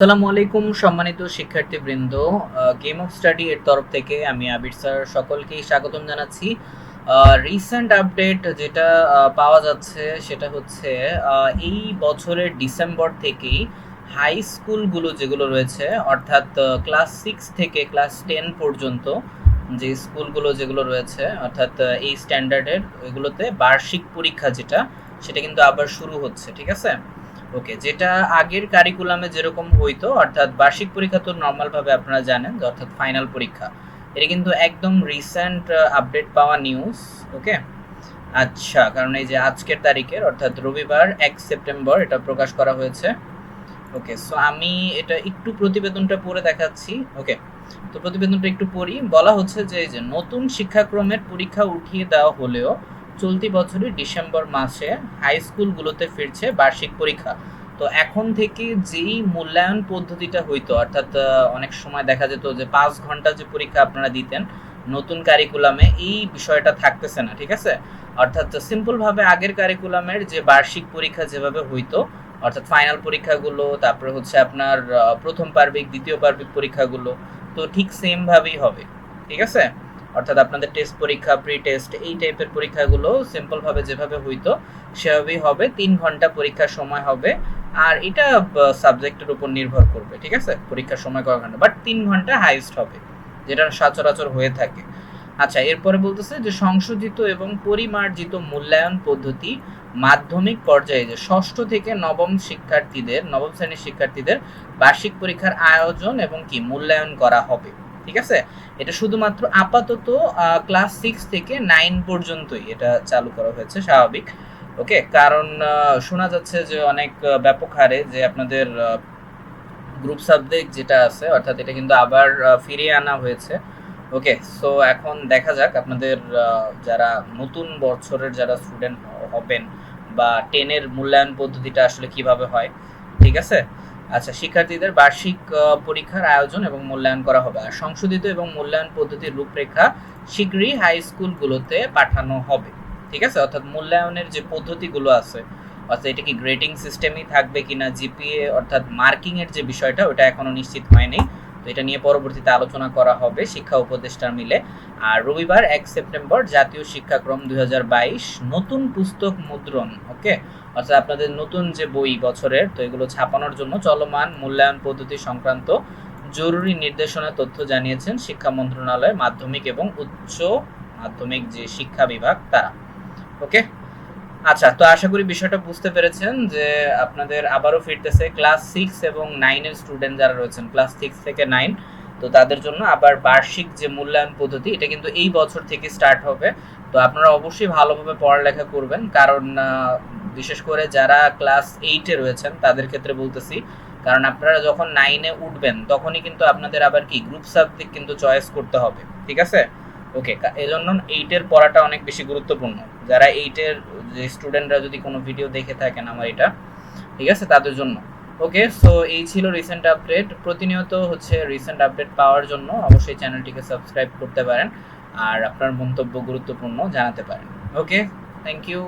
আসসালামু আলাইকুম সম্মানিত শিক্ষার্থীবৃন্দ। গেম অফ স্টাডি এর তরফ থেকে আমি আবির স্যার সকলকেই স্বাগতম জানাচ্ছি। রিসেন্ট আপডেট যেটা পাওয়া যাচ্ছে সেটা হচ্ছে এই বছরের ডিসেম্বর থেকেই হাই স্কুলগুলো যেগুলো রয়েছে, অর্থাৎ ক্লাস 6 থেকে ক্লাস 10 পর্যন্ত যে স্কুলগুলো যেগুলো রয়েছে, অর্থাৎ এই স্ট্যান্ডার্ডের এগুলোতে বার্ষিক পরীক্ষা যেটা, সেটা কিন্তু আবার শুরু হচ্ছে। ঠিক আছে? ওকে, যেটা আগের কারিকুলামে যেরকম হইতো, অর্থাৎ বার্ষিক পরীক্ষা তো নর্মালভাবে আপনারা জানেন, অর্থাৎ ফাইনাল পরীক্ষা। এটা কিন্তু একদম রিসেন্ট আপডেট পাওয়া নিউজ। ওকে, আচ্ছা, কারণ এই যে আজকের তারিখের অর্থাৎ রবিবার 1 সেপ্টেম্বর এটা প্রকাশ করা হয়েছে। ওকে, সো আমি এটা একটু প্রতিবেদনটা পড়ে দেখাচ্ছি। ওকে, তো প্রতিবেদনটা একটু পড়ি। বলা হচ্ছে যে এই যে নতুন শিক্ষাক্রমের পরীক্ষা উঠিয়ে দেওয়া হলেও চলতি বছরের ডিসেম্বর মাসে হাই স্কুলগুলোতে ফিরছে বার্ষিক পরীক্ষা। তো এখন থেকে যেই মূল্যায়ন পদ্ধতিটা হইতো, অর্থাৎ অনেক সময় দেখা যেত যে 5 ঘন্টা যে পরীক্ষা আপনারা দিতেন, নতুন কারিকুলামে এই বিষয়টা থাকতেছে না। ঠিক আছে? অর্থাৎ সিম্পলভাবে আগের কারিকুলামের যে বার্ষিক পরীক্ষা যেভাবে হইতো, অর্থাৎ ফাইনাল পরীক্ষাগুলো, তারপরে হচ্ছে আপনার প্রথম পার্বিক দ্বিতীয় পার্বিক পরীক্ষাগুলো, তো ঠিক সেম ভাবেই হবে। ঠিক আছে? অর্থাৎ আপনাদের টেস্ট পরীক্ষা, প্রি টেস্ট, এই টাইপের পরীক্ষাগুলো সিম্পলভাবে যেভাবে হইতো সেভাবেই হবে। 3 ঘন্টা পরীক্ষার সময় হবে। আর এটা সাবজেক্টের উপর নির্ভর করবে। ঠিক আছে? পরীক্ষার সময় কয় ঘন্টা, বাট 3 ঘন্টা হাইস্ট হবে, যেটা সচরাচর হয়ে থাকে। আচ্ছা, এরপরে বলতেছে যে সংশোধিত এবং পরিমার্জিত মূল্যায়ন পদ্ধতি মাধ্যমিক পর্যায়ে যে ষষ্ঠ থেকে নবম শ্রেণীর শিক্ষার্থীদের বার্ষিক পরীক্ষার আয়োজন এবং কি মূল্যায়ন করা হবে। ঠিক আছে? এটা শুধুমাত্র আপাতত ক্লাস 6 থেকে 9 পর্যন্তই এটা চালু করা হয়েছে, স্বাভাবিক। ওকে, কারণ শোনা যাচ্ছে যে অনেক ব্যাপক হারে যে আপনাদের গ্রুপ সাবজেক্ট যেটা আছে, অর্থাৎ এটা কিন্তু আবার ফিরিয়ে আনা হয়েছে। ওকে, সো এখন দেখা যাক আপনাদের যারা নতুন বছরের যারা স্টুডেন্ট হবেন বা 10-এর মূল্যায়ন পদ্ধতিটা আসলে কিভাবে হয়। ঠিক আছে? আচ্ছা, শিক্ষার্থীদের বার্ষিক পরীক্ষার আয়োজন এবং মূল্যায়ন করা হবে। আর সংশোধিত এবং মূল্যায়ন পদ্ধতির রূপরেখা শীঘ্রই হাই স্কুলগুলোতে পাঠানো হবে। ঠিক আছে? অর্থাৎ মূল্যায়নের যে পদ্ধতিগুলো আছে, অর্থাৎ এটা কি গ্রেডিং সিস্টেমই থাকবে কিনা, জিপিএ অর্থাৎ মার্কিং এর যে বিষয়টা, ওটা এখনো নিশ্চিত হয়নি। তো এটা নিয়ে পরবর্তীতে আলোচনা করা হবে শিক্ষা উপদেষ্টার মিলে। আর রবিবার 1 সেপ্টেম্বর জাতীয় শিক্ষাক্রম 2022 নতুন পুস্তক মুদ্রণ। ওকে, অর্থাৎ আপনাদের নতুন যে বই বছরের, তো এগুলো ছাপানোর জন্য চলমান মূল্যায়ন পদ্ধতি সংক্রান্ত জরুরি নির্দেশনা তথ্য জানিয়েছেন শিক্ষা মন্ত্রণালয়ের মাধ্যমিক এবং উচ্চ মাধ্যমিক যে শিক্ষা বিভাগ তারা। ওকে, আচ্ছা, তো আশা করি বিষয়টা বুঝতে পেরেছেন যে আপনাদের আবারও ফিরতেছে ক্লাস 6 এবং 9 এর স্টুডেন্ট যারা রয়েছেন, ক্লাস 6 থেকে 9, তো তাদের জন্য আবার বার্ষিক যে মূল্যায়ন পদ্ধতি, এটা কিন্তু এই বছর থেকে স্টার্ট হবে। তো আপনারা অবশ্যই ভালোভাবে পড়ালেখা করবেন, কারণ বিশেষ করে যারা ক্লাস 8-এ রয়েছেন তাদের ক্ষেত্রে বলতেছি, কারণ আপনারা যখন 9-এ উঠবেন তখনই কিন্তু আপনাদের আবার কি গ্রুপ সাবজেক্ট কিন্তু চয়েস করতে হবে। ঠিক আছে? ওকে, এজন্য 8-এর পড়াটা অনেক বেশি গুরুত্বপূর্ণ। যারা 8-এর যে স্টুডেন্টরা যদি কোনো ভিডিও দেখে থাকেন আমার এটা, ঠিক আছে, তাদের জন্য। ওকে, সো এই ছিল রিসেন্ট আপডেট। প্রতিনিয়ত হচ্ছে রিসেন্ট আপডেট পাওয়ার জন্য অবশ্যই চ্যানেলটিকে সাবস্ক্রাইব করতে পারেন আর আপনার মন্তব্য গুরুত্বপূর্ণ জানাতে পারেন। ওকে, থ্যাংক ইউ।